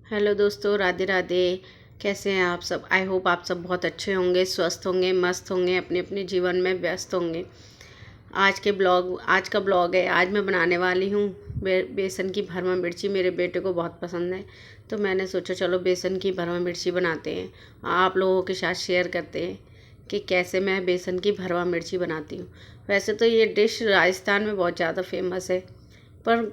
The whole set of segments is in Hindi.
हेलो दोस्तों, राधे राधे। कैसे हैं आप सब? आई होप आप सब बहुत अच्छे होंगे, स्वस्थ होंगे, मस्त होंगे, अपने अपने जीवन में व्यस्त होंगे। आज का ब्लॉग है। आज मैं बनाने वाली हूँ बेसन की भरमा मिर्ची। मेरे बेटे को बहुत पसंद है, तो मैंने सोचा चलो बेसन की भरमा मिर्ची बनाते हैं, आप लोगों के साथ शेयर करते हैं कि कैसे मैं बेसन की भरमा मिर्ची बनाती हूँ। वैसे तो ये डिश राजस्थान में बहुत ज़्यादा फेमस है, पर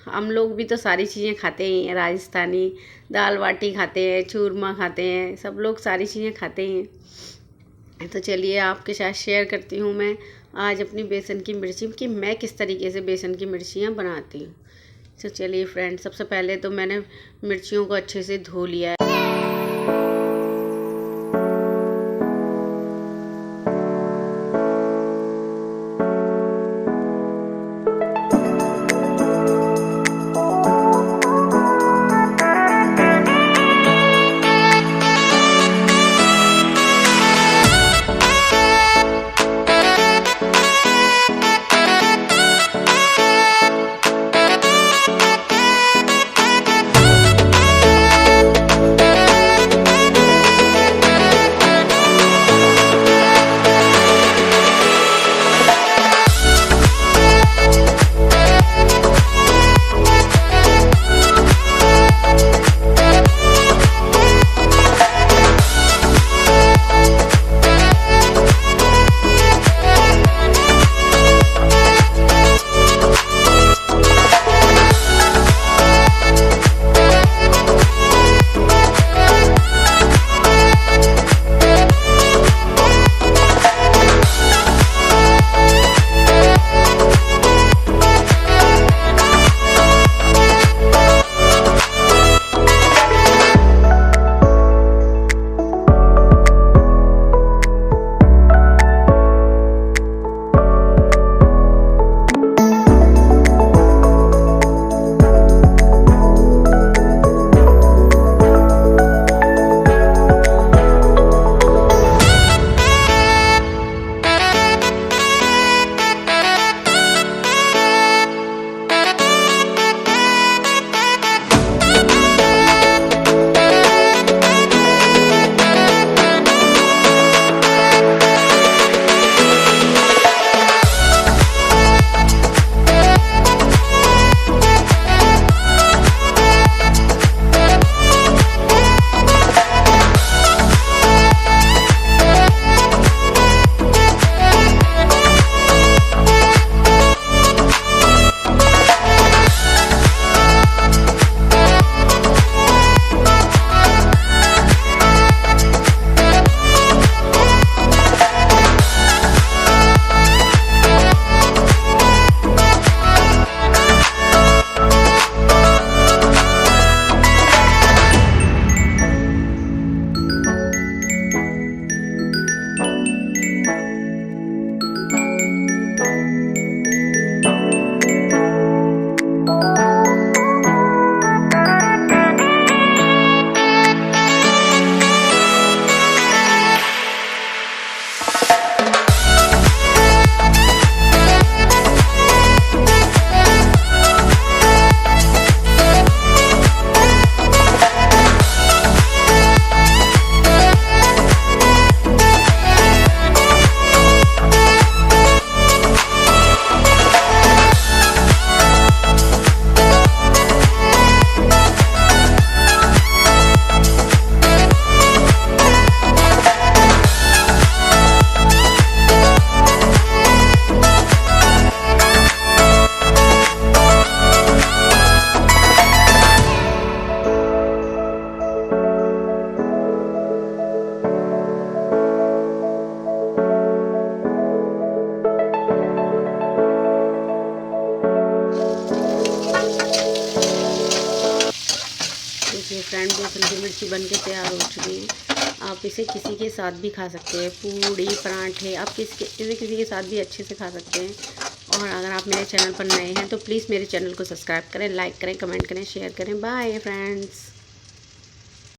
हम लोग भी तो सारी चीज़ें खाते ही हैं। राजस्थानी दाल बाटी खाते हैं, चूरमा खाते हैं, सब लोग सारी चीज़ें खाते ही हैं। तो चलिए आपके साथ शेयर करती हूँ मैं आज अपनी बेसन की मिर्ची कि मैं किस तरीके से बेसन की मिर्चियाँ बनाती हूँ। तो चलिए फ्रेंड, सबसे पहले तो मैंने मिर्चियों को अच्छे से धो लिया है। देखिए फ्रेंड, बेसन की मिर्ची बन के तैयार हो चुकी है। आप इसे किसी के साथ भी खा सकते हैं, पूड़ी पराठे, आप किसी के साथ भी अच्छे से खा सकते हैं। और अगर आप मेरे चैनल पर नए हैं तो प्लीज़ मेरे चैनल को सब्सक्राइब करें, लाइक करें, कमेंट करें, शेयर करें। Bye friends.